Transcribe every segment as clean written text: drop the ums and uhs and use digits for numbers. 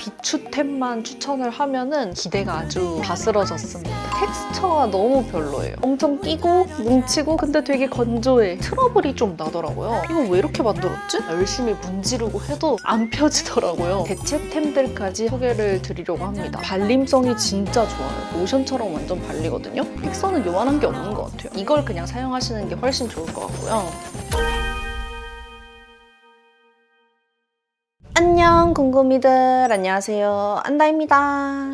비추템만 추천을 하면은 기대가 아주 다스러졌습니다. 텍스처가 너무 별로예요. 엄청 끼고 뭉치고 근데 되게 건조해. 트러블이 좀 나더라고요. 이거 왜 이렇게 만들었지? 열심히 문지르고 해도 안 펴지더라고요. 대체템들까지 소개를 드리려고 합니다. 발림성이 진짜 좋아요. 로션처럼 완전 발리거든요. 픽서는 요만한 게 없는 것 같아요. 이걸 그냥 사용하시는 게 훨씬 좋을 것 같고요. 안녕 궁금이들, 안녕하세요, 안다입니다.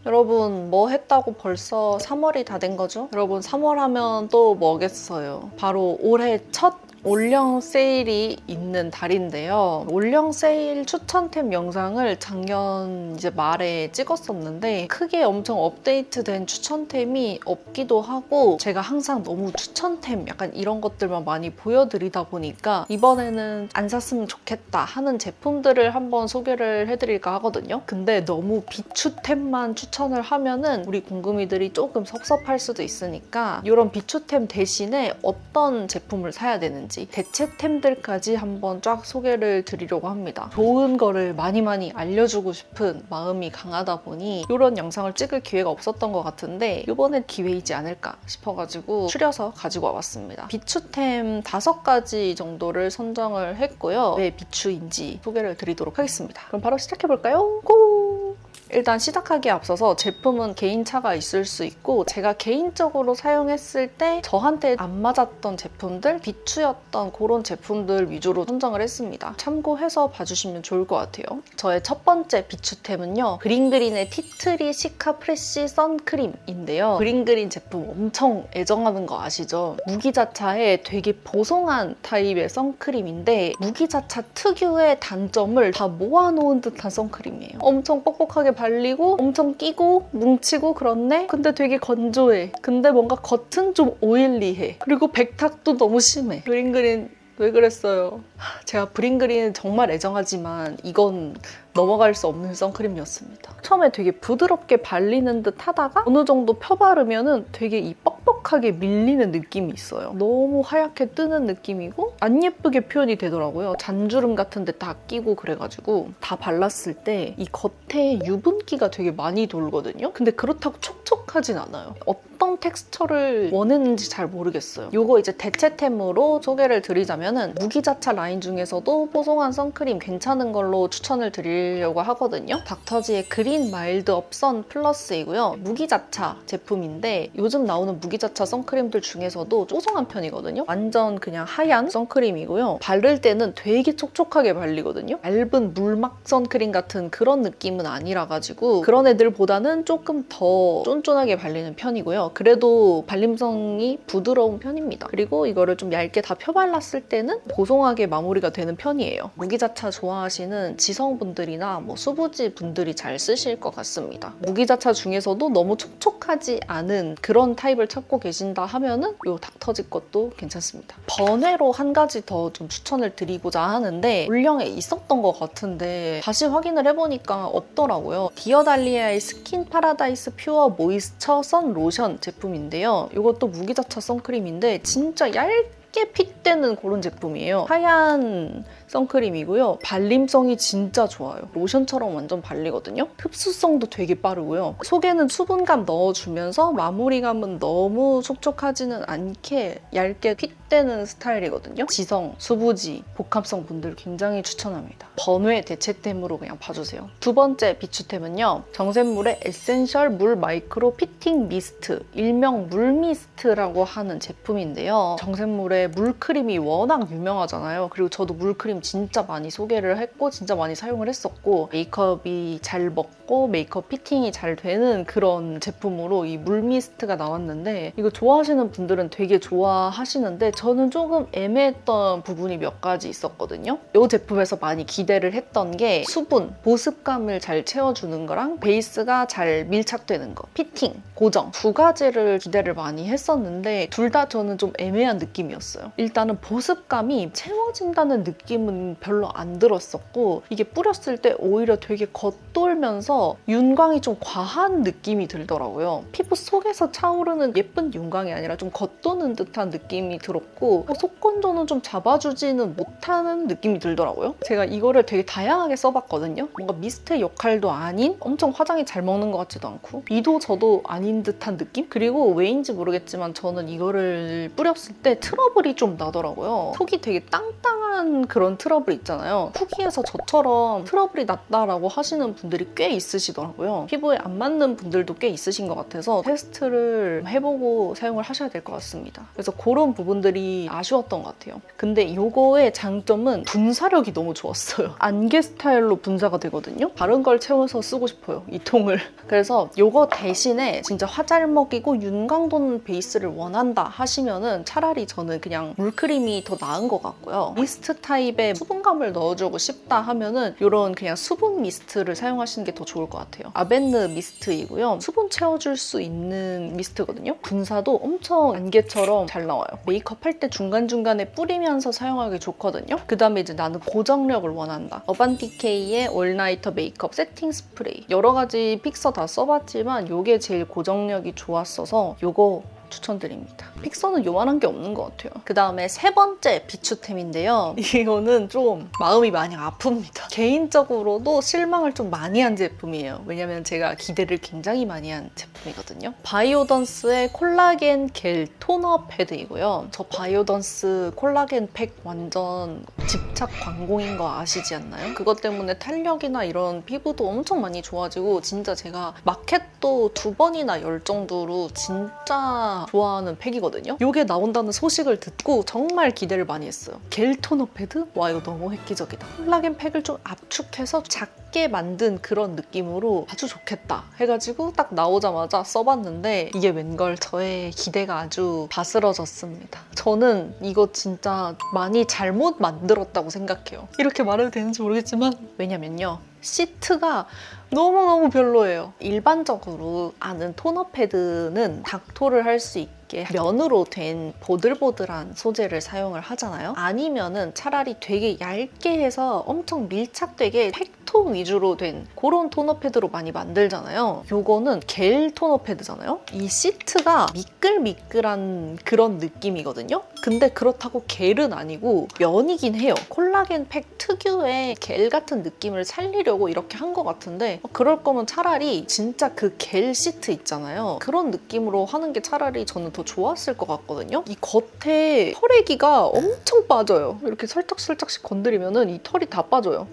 여러분 뭐 했다고 벌써 3월이 다 된 거죠? 여러분 3월 하면 또 뭐겠어요? 바로 올해 첫 올영 세일이 있는 달인데요. 올영 세일 추천템 영상을 작년 이제 말에 찍었었는데 크게 엄청 업데이트된 추천템이 없기도 하고 제가 항상 너무 추천템 약간 이런 것들만 많이 보여드리다 보니까 이번에는 안 샀으면 좋겠다 하는 제품들을 한번 소개를 해드릴까 하거든요. 근데 너무 비추템만 추천을 하면은 우리 궁금이들이 조금 섭섭할 수도 있으니까 이런 비추템 대신에 어떤 제품을 사야 되는지 대체템들까지 한번 쫙 소개를 드리려고 합니다. 좋은 거를 많이 알려주고 싶은 마음이 강하다 보니 이런 영상을 찍을 기회가 없었던 것 같은데 이번엔 기회이지 않을까 싶어가지고 추려서 가지고 와봤습니다. 비추템 5가지 정도를 선정을 했고요. 왜 비추인지 소개를 드리도록 하겠습니다. 그럼 바로 시작해볼까요? 고! 일단 시작하기에 앞서서 제품은 개인차가 있을 수 있고 제가 개인적으로 사용했을 때 저한테 안 맞았던 제품들, 비추였던 그런 제품들 위주로 선정을 했습니다. 참고해서 봐주시면 좋을 것 같아요. 저의 첫 번째 비추템은요. 그린그린의 티트리 시카 프레쉬 선크림인데요. 그린그린 제품 엄청 애정하는 거 아시죠? 무기자차에 되게 보송한 타입의 선크림인데 무기자차 특유의 단점을 다 모아놓은 듯한 선크림이에요. 엄청 뻑뻑하게 발리고 엄청 끼고 뭉치고 그렇네? 근데 되게 건조해. 근데 뭔가 겉은 좀 오일리해. 그리고 백탁도 너무 심해. 그린그린 왜 그랬어요? 제가 브링그린 정말 애정하지만 이건 넘어갈 수 없는 선크림이었습니다. 처음에 되게 부드럽게 발리는 듯 하다가 어느 정도 펴바르면은 되게 이 뻑뻑하게 밀리는 느낌이 있어요. 너무 하얗게 뜨는 느낌이고 안 예쁘게 표현이 되더라고요. 잔주름 같은 데 다 끼고 그래가지고 다 발랐을 때 이 겉에 유분기가 되게 많이 돌거든요. 근데 그렇다고 촉촉하진 않아요. 어떤 텍스처를 원했는지 잘 모르겠어요. 이거 이제 대체템으로 소개를 드리자면은 무기자차 라인 중에서도 뽀송한 선크림 괜찮은 걸로 추천을 드리려고 하거든요. 닥터지의 그린 마일드 업선 플러스이고요. 무기자차 제품인데 요즘 나오는 무기자차 선크림들 중에서도 뽀송한 편이거든요. 완전 그냥 하얀 선크림이고요. 바를 때는 되게 촉촉하게 발리거든요. 얇은 물막 선크림 같은 그런 느낌은 아니라가지고 그런 애들보다는 조금 더 쫀쫀하게 발리는 편이고요. 그래도 발림성이 부드러운 편입니다. 그리고 이거를 좀 얇게 다 펴발랐을 때는 보송하게 마무리가 되는 편이에요. 무기자차 좋아하시는 지성분들이나 뭐 수부지 분들이 잘 쓰실 것 같습니다. 무기자차 중에서도 너무 촉촉하지 않은 그런 타입을 찾고 계신다 하면은 이 닥터지 것도 괜찮습니다. 번외로 한 가지 더 좀 추천을 드리고자 하는데 올영에 있었던 것 같은데 다시 확인을 해보니까 없더라고요. 디어달리아의 스킨 파라다이스 퓨어 모이스처 선 로션 제품인데요. 이것도 무기자차 선크림인데 진짜 얇게 핏되는 그런 제품이에요. 하얀 선크림이고요. 발림성이 진짜 좋아요. 로션처럼 완전 발리거든요. 흡수성도 되게 빠르고요. 속에는 수분감 넣어주면서 마무리감은 너무 촉촉하지는 않게 얇게 핏되는 스타일이거든요. 지성, 수부지, 복합성 분들 굉장히 추천합니다. 번외 대체템으로 그냥 봐주세요. 두 번째 비추템은요. 정샘물의 에센셜 물 마이크로 피팅 미스트, 일명 물미스트라고 하는 제품인데요. 정샘물의 물크림이 워낙 유명하잖아요. 그리고 저도 물크림 진짜 많이 소개를 했고 진짜 많이 사용을 했었고 메이크업이 잘 먹고 메이크업 피팅이 잘 되는 그런 제품으로 이 물미스트가 나왔는데 이거 좋아하시는 분들은 되게 좋아하시는데 저는 조금 애매했던 부분이 몇 가지 있었거든요. 이 제품에서 많이 기대를 했던 게 수분, 보습감을 잘 채워주는 거랑 베이스가 잘 밀착되는 거, 피팅, 고정 두 가지를 기대를 많이 했었는데 둘 다 저는 좀 애매한 느낌이었어요. 일단은 보습감이 채워진다는 느낌은 별로 안 들었었고 이게 뿌렸을 때 오히려 되게 겉돌면 바르면서 윤광이 좀 과한 느낌이 들더라고요. 피부 속에서 차오르는 예쁜 윤광이 아니라 좀 겉도는 듯한 느낌이 들었고 속 건조는 좀 잡아주지는 못하는 느낌이 들더라고요. 제가 이거를 되게 다양하게 써봤거든요. 뭔가 미스트의 역할도 아닌 엄청 화장이 잘 먹는 것 같지도 않고 이도 저도 아닌 듯한 느낌? 그리고 왜인지 모르겠지만 저는 이거를 뿌렸을 때 트러블이 좀 나더라고요. 속이 되게 땅땅한 그런 트러블 있잖아요. 후기에서 저처럼 트러블이 났다라고 하시는 분들이 꽤 있으시더라고요. 피부에 안 맞는 분들도 꽤 있으신 것 같아서 테스트를 해보고 사용을 하셔야 될 것 같습니다. 그래서 그런 부분들이 아쉬웠던 것 같아요. 근데 이거의 장점은 분사력이 너무 좋았어요. 안개 스타일로 분사가 되거든요. 다른 걸 채워서 쓰고 싶어요, 이 통을. 그래서 이거 대신에 진짜 화잘먹이고 윤광 도는 베이스를 원한다 하시면은 차라리 저는 그냥 물크림이 더 나은 것 같고요. 미스트 타입의 수분감을 넣어주고 싶다 하면은 이런 그냥 수분 미스트를 사용하시는 게 더 좋을 것 같아요. 아벤느 미스트이고요. 수분 채워줄 수 있는 미스트거든요. 분사도 엄청 안개처럼 잘 나와요. 메이크업 할 때 중간중간에 뿌리면서 사용하기 좋거든요. 그 다음에 이제 나는 고정력을 원한다. 어반디케이의 올나이터 메이크업 세팅 스프레이. 여러 가지 픽서 다 써봤지만 이게 제일 고정력이 좋았어서 이거 추천드립니다. 픽서는 요만한 게 없는 것 같아요. 그 다음에 세 번째 비추템인데요. 이거는 좀 마음이 많이 아픕니다. 개인적으로도 실망을 좀 많이 한 제품이에요. 왜냐면 제가 기대를 굉장히 많이 한 제품이거든요. 바이오던스의 콜라겐 겔 토너 패드이고요. 저 바이오던스 콜라겐 팩 완전 집착 광공인 거 아시지 않나요? 그것 때문에 탄력이나 이런 피부도 엄청 많이 좋아지고 진짜 제가 마켓도 2번이나 열 정도로 진짜 좋아하는 팩이거든요. 이게 나온다는 소식을 듣고 정말 기대를 많이 했어요. 겔 토너 패드? 와, 이거 너무 획기적이다. 콜라겐 팩을 좀 압축해서 작게 만든 그런 느낌으로 아주 좋겠다 해가지고 딱 나오자마자 써봤는데 이게 웬걸 저의 기대가 아주 바스러졌습니다. 저는 이거 진짜 많이 잘못 만들었다고 생각해요. 이렇게 말해도 되는지 모르겠지만 왜냐면요. 시트가 너무너무 별로예요. 일반적으로 아는 토너 패드는 닥토를 할 수 있게 면으로 된 보들보들한 소재를 사용을 하잖아요. 아니면은 차라리 되게 얇게 해서 엄청 밀착되게 팩톤 위주로 된 그런 토너 패드로 많이 만들잖아요. 요거는 겔 토너 패드잖아요. 이 시트가 미끌미끌한 그런 느낌이거든요. 근데 그렇다고 겔은 아니고 면이긴 해요. 콜라겐 팩 특유의 겔 같은 느낌을 살리려고 이렇게 한 것 같은데 그럴 거면 차라리 진짜 그 겔 시트 있잖아요. 그런 느낌으로 하는 게 차라리 저는 더 좋았을 것 같거든요. 이 겉에 털애기가 엄청 빠져요. 이렇게 살짝살짝씩 건드리면은 이 털이 다 빠져요.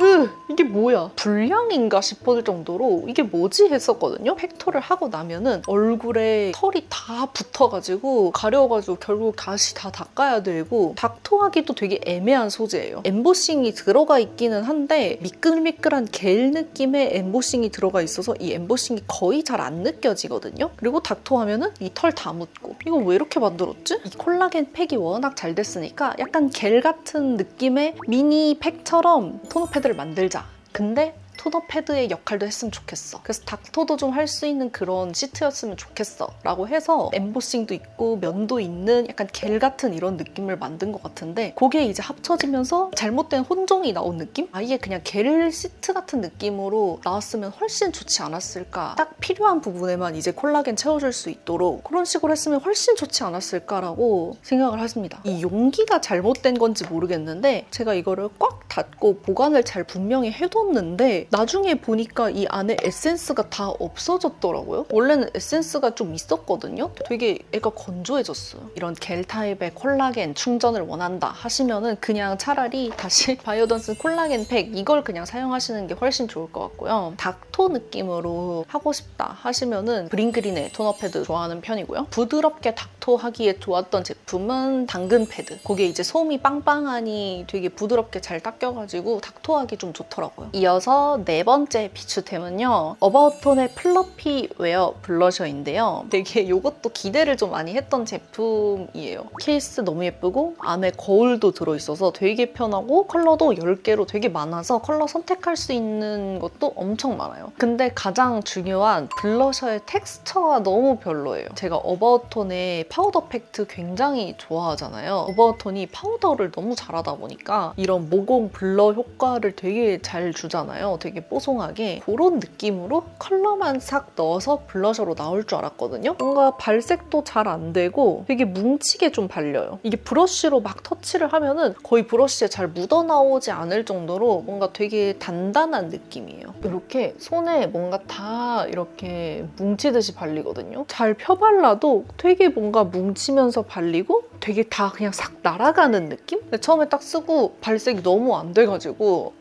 이게 뭐야? 불량인가 싶을 정도로 이게 뭐지 했었거든요. 팩토를 하고 나면은 얼굴에 털이 다 붙어가지고 가려워가지고 결국 다시 다 닦아야 되고 닥토하기도 되게 애매한 소재예요. 엠보싱이 들어가 있기는 한데 미끌미끌한 겔 느낌의 엠보싱이 들어가 있어서 이 엠보싱이 거의 잘 안 느껴지거든요. 그리고 닥토하면은 이 털 다 묻고 이거 왜 이렇게 만들었지? 이 콜라겐 팩이 워낙 잘 됐으니까 약간 겔 같은 느낌의 미니 팩처럼 토너 패드를 만들자. 근데 토너 패드의 역할도 했으면 좋겠어. 그래서 닥터도 좀 할 수 있는 그런 시트였으면 좋겠어 라고 해서 엠보싱도 있고 면도 있는 약간 겔 같은 이런 느낌을 만든 것 같은데 그게 이제 합쳐지면서 잘못된 혼종이 나온 느낌? 아예 그냥 겔 시트 같은 느낌으로 나왔으면 훨씬 좋지 않았을까. 딱 필요한 부분에만 이제 콜라겐 채워줄 수 있도록 그런 식으로 했으면 훨씬 좋지 않았을까라고 생각을 했습니다. 이 용기가 잘못된 건지 모르겠는데 제가 이거를 꽉 닫고 보관을 잘 분명히 해뒀는데 나중에 보니까 이 안에 에센스가 다 없어졌더라고요. 원래는 에센스가 좀 있었거든요. 되게 애가 건조해졌어요. 이런 겔 타입의 콜라겐 충전을 원한다 하시면은 그냥 차라리 다시 바이오던스 콜라겐 팩 이걸 그냥 사용하시는 게 훨씬 좋을 것 같고요. 닥토 느낌으로 하고 싶다 하시면은 브링그린의 토너 패드 좋아하는 편이고요. 부드럽게 닥토하기에 좋았던 제품은 당근 패드. 그게 이제 솜이 빵빵하니 되게 부드럽게 잘 닦여가지고 닥토하기 좀 좋더라고요. 이어서 네 번째 비추템은요. 어바웃톤의 플러피 웨어 블러셔인데요. 되게 이것도 기대를 좀 많이 했던 제품이에요. 케이스 너무 예쁘고 안에 거울도 들어있어서 되게 편하고 컬러도 10개로 되게 많아서 컬러 선택할 수 있는 것도 엄청 많아요. 근데 가장 중요한 블러셔의 텍스처가 너무 별로예요. 제가 어바웃톤의 파우더 팩트 굉장히 좋아하잖아요. 어바웃톤이 파우더를 너무 잘하다 보니까 이런 모공 블러 효과를 되게 잘 주잖아요. 되게 되게 뽀송하게 그런 느낌으로 컬러만 싹 넣어서 블러셔로 나올 줄 알았거든요. 뭔가 발색도 잘 안 되고 되게 뭉치게 좀 발려요. 이게 브러쉬로 막 터치를 하면은 거의 브러쉬에 잘 묻어나오지 않을 정도로 뭔가 되게 단단한 느낌이에요. 이렇게 손에 뭔가 다 이렇게 뭉치듯이 발리거든요. 잘 펴발라도 되게 뭔가 뭉치면서 발리고 되게 다 그냥 싹 날아가는 느낌? 근데 처음에 딱 쓰고 발색이 너무 안 돼가지고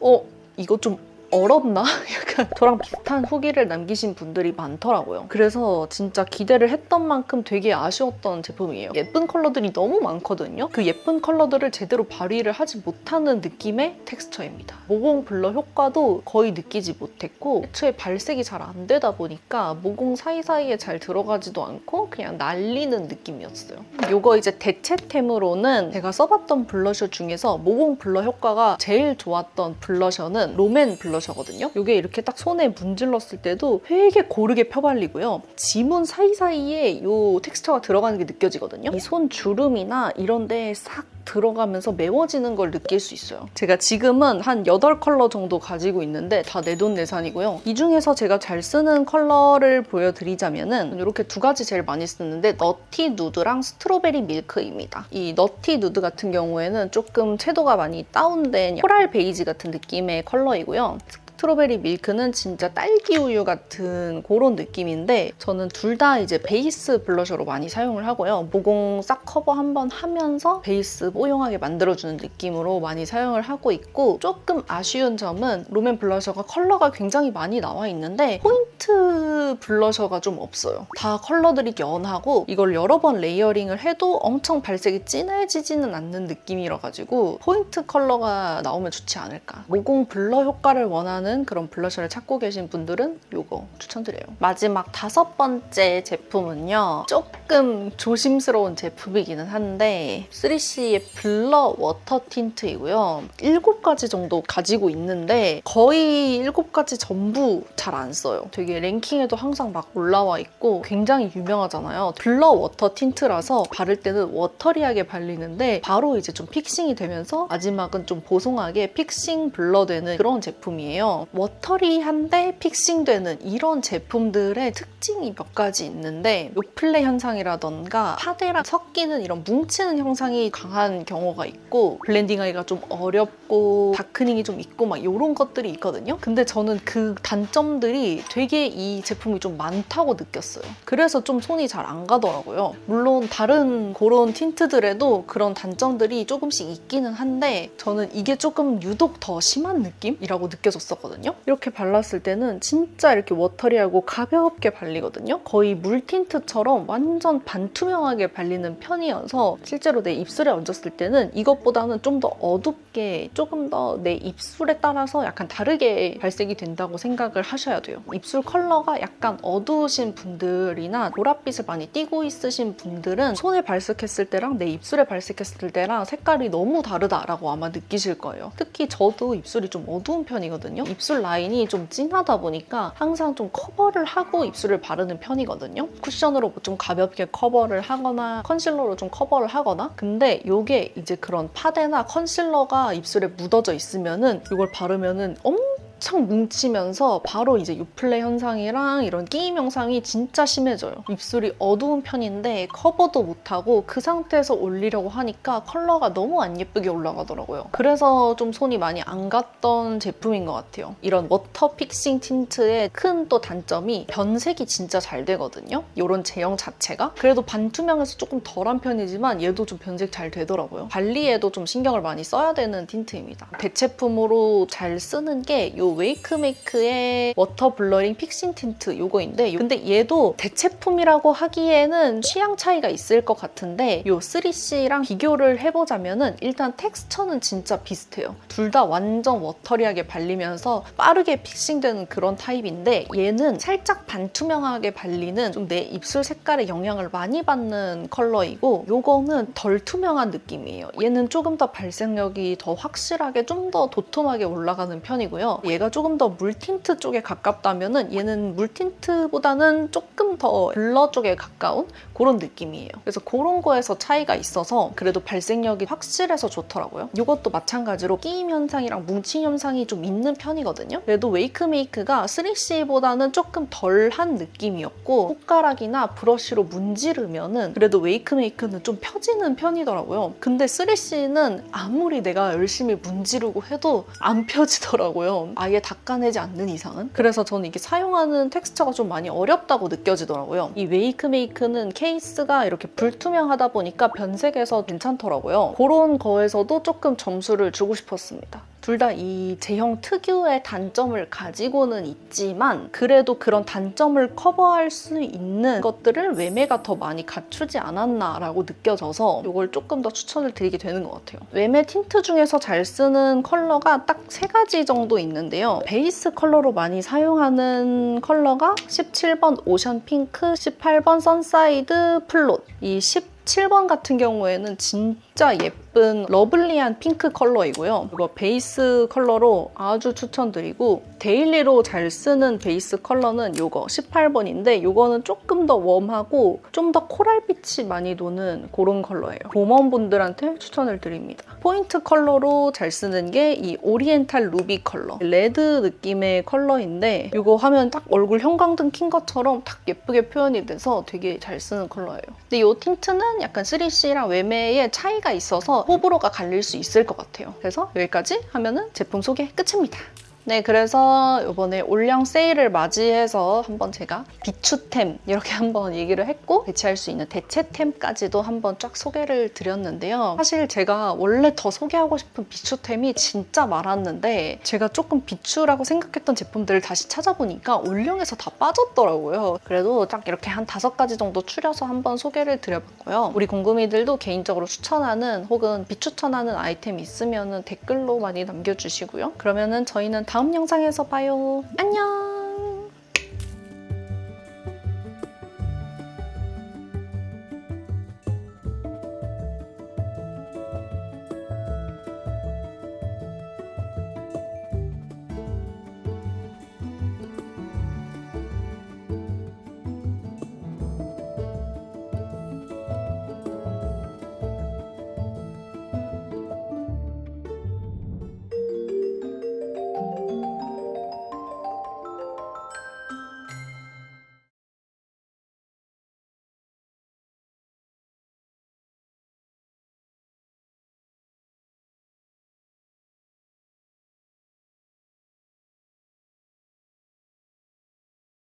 이거 좀 어렵나? 약간 저랑 비슷한 후기를 남기신 분들이 많더라고요. 그래서 진짜 기대를 했던 만큼 되게 아쉬웠던 제품이에요. 예쁜 컬러들이 너무 많거든요. 그 예쁜 컬러들을 제대로 발휘를 하지 못하는 느낌의 텍스처입니다. 모공 블러 효과도 거의 느끼지 못했고 애초에 발색이 잘 안 되다 보니까 모공 사이사이에 잘 들어가지도 않고 그냥 날리는 느낌이었어요. 이거 이제 대체템으로는 제가 써봤던 블러셔 중에서 모공 블러 효과가 제일 좋았던 블러셔는 롬앤 블러셔 거든요. 이게 이렇게 딱 손에 문질렀을 때도 되게 고르게 펴발리고요. 지문 사이사이에 이 텍스처가 들어가는 게 느껴지거든요. 이 손 주름이나 이런 데에 싹 들어가면서 매워지는 걸 느낄 수 있어요. 제가 지금은 한 8컬러 정도 가지고 있는데 다 내돈내산이고요. 이 중에서 제가 잘 쓰는 컬러를 보여드리자면은 이렇게 두 가지 제일 많이 쓰는데 너티 누드랑 스트로베리 밀크입니다. 이 너티 누드 같은 경우에는 조금 채도가 많이 다운된 코랄 베이지 같은 느낌의 컬러이고요. 스트로베리 밀크는 진짜 딸기 우유 같은 그런 느낌인데 저는 둘 다 이제 베이스 블러셔로 많이 사용을 하고요. 모공 싹 커버 한번 하면서 베이스 뽀용하게 만들어주는 느낌으로 많이 사용을 하고 있고 조금 아쉬운 점은 롬앤 블러셔가 컬러가 굉장히 많이 나와 있는데 포인트 블러셔가 좀 없어요. 다 컬러들이 연하고 이걸 여러 번 레이어링을 해도 엄청 발색이 진해지지는 않는 느낌이라 가지고 포인트 컬러가 나오면 좋지 않을까. 모공 블러 효과를 원하는 그런 블러셔를 찾고 계신 분들은 이거 추천드려요. 마지막 5번째 제품은요. 조금 조심스러운 제품이기는 한데 3CE의 블러 워터 틴트이고요. 7가지 정도 가지고 있는데 거의 7가지 전부 잘 안 써요. 되게 랭킹에도 항상 막 올라와 있고 굉장히 유명하잖아요. 블러 워터 틴트라서 바를 때는 워터리하게 발리는데 바로 이제 좀 픽싱이 되면서 마지막은 좀 보송하게 픽싱 블러 되는 그런 제품이에요. 워터리한데 픽싱되는 이런 제품들의 특징이 몇 가지 있는데 요플레 현상이라던가 파데랑 섞이는 이런 뭉치는 형상이 강한 경우가 있고 블렌딩하기가 좀 어렵고 다크닝이 좀 있고 막 이런 것들이 있거든요. 근데 저는 그 단점들이 되게 이 제품이 좀 많다고 느꼈어요. 그래서 좀 손이 잘 안 가더라고요. 물론 다른 그런 틴트들에도 그런 단점들이 조금씩 있기는 한데 저는 이게 조금 유독 더 심한 느낌이라고 느껴졌었거든요. 이렇게 발랐을 때는 진짜 이렇게 워터리하고 가볍게 발리거든요. 거의 물 틴트처럼 완전 반투명하게 발리는 편이어서 실제로 내 입술에 얹었을 때는 이것보다는 좀 더 어둡게 조금 더 내 입술에 따라서 약간 다르게 발색이 된다고 생각을 하셔야 돼요. 입술 컬러가 약간 어두우신 분들이나 보랏빛을 많이 띠고 있으신 분들은 손에 발색했을 때랑 내 입술에 발색했을 때랑 색깔이 너무 다르다라고 아마 느끼실 거예요. 특히 저도 입술이 좀 어두운 편이거든요. 입술 라인이 좀 진하다 보니까 항상 좀 커버를 하고 입술을 바르는 편이거든요. 쿠션으로 좀 가볍게 커버를 하거나 컨실러로 좀 커버를 하거나 근데 이게 이제 그런 파데나 컨실러가 입술에 묻어져 있으면은 이걸 바르면은 엄청 뭉치면서 바로 이제 요플레 현상이랑 이런 끼임 현상이 진짜 심해져요. 입술이 어두운 편인데 커버도 못하고 그 상태에서 올리려고 하니까 컬러가 너무 안 예쁘게 올라가더라고요. 그래서 좀 손이 많이 안 갔던 제품인 것 같아요. 이런 워터 픽싱 틴트의 큰 또 단점이 변색이 진짜 잘 되거든요. 이런 제형 자체가. 그래도 반투명해서 조금 덜한 편이지만 얘도 좀 변색 잘 되더라고요. 관리에도 좀 신경을 많이 써야 되는 틴트입니다. 대체품으로 잘 쓰는 게 이 웨이크메이크의 워터 블러링 픽싱 틴트 요거인데 근데 얘도 대체품이라고 하기에는 취향 차이가 있을 것 같은데 이 3CE랑 비교를 해보자면은 일단 텍스처는 진짜 비슷해요. 둘 다 완전 워터리하게 발리면서 빠르게 픽싱되는 그런 타입인데 얘는 살짝 반투명하게 발리는 좀 내 입술 색깔에 영향을 많이 받는 컬러이고 요거는 덜 투명한 느낌이에요. 얘는 조금 더 발색력이 더 확실하게 좀 더 도톰하게 올라가는 편이고요. 얘가 얘가 조금 더 물틴트 쪽에 가깝다면은 얘는 물틴트보다는 조금 더 블러 쪽에 가까운 그런 느낌이에요. 그래서 그런 거에서 차이가 있어서 그래도 발색력이 확실해서 좋더라고요. 이것도 마찬가지로 끼임 현상이랑 뭉침 현상이 좀 있는 편이거든요. 그래도 웨이크메이크가 3CE보다는 조금 덜한 느낌이었고 손가락이나 브러쉬로 문지르면은 그래도 웨이크메이크는 좀 펴지는 편이더라고요. 근데 3CE는 아무리 내가 열심히 문지르고 해도 안 펴지더라고요. 아예 닦아내지 않는 이상은. 그래서 저는 이게 사용하는 텍스처가 좀 많이 어렵다고 느껴지더라고요. 이 웨이크메이크는 케이스가 이렇게 불투명하다 보니까 변색에서 괜찮더라고요. 그런 거에서도 조금 점수를 주고 싶었습니다. 둘 다 이 제형 특유의 단점을 가지고는 있지만 그래도 그런 단점을 커버할 수 있는 것들을 웨메가 더 많이 갖추지 않았나라고 느껴져서 이걸 조금 더 추천을 드리게 되는 것 같아요. 웨메 틴트 중에서 잘 쓰는 컬러가 딱 3가지 정도 있는데요. 베이스 컬러로 많이 사용하는 컬러가 17번 오션 핑크, 18번 선사이드 플롯. 이 17번 같은 경우에는 진짜 예쁜 러블리한 핑크 컬러이고요. 이거 베이스 컬러로 아주 추천드리고 데일리로 잘 쓰는 베이스 컬러는 이거 18번인데 이거는 조금 더 웜하고 좀 더 코랄빛이 많이 도는 그런 컬러예요. 봄원분들한테 추천을 드립니다. 포인트 컬러로 잘 쓰는 게 이 오리엔탈 루비 컬러. 레드 느낌의 컬러인데 이거 하면 딱 얼굴 형광등 킨 것처럼 딱 예쁘게 표현이 돼서 되게 잘 쓰는 컬러예요. 근데 이 틴트는 약간 3CE랑 웨메의 차이가 있어서 호불호가 갈릴 수 있을 것 같아요. 그래서 여기까지 하면은 제품 소개 끝입니다. 네, 그래서 이번에 올영 세일을 맞이해서 한번 제가 비추템 이렇게 한번 얘기를 했고 대체할 수 있는 대체템까지도 한번 쫙 소개를 드렸는데요. 사실 제가 원래 더 소개하고 싶은 비추템이 진짜 많았는데 제가 조금 비추라고 생각했던 제품들을 다시 찾아보니까 올영에서 다 빠졌더라고요. 그래도 딱 이렇게 한 5가지 정도 추려서 한번 소개를 드려봤고요. 우리 궁금이들도 개인적으로 추천하는 혹은 비추천하는 아이템이 있으면 댓글로 많이 남겨주시고요. 그러면은 저희는 다음 영상에서 봐요. 안녕!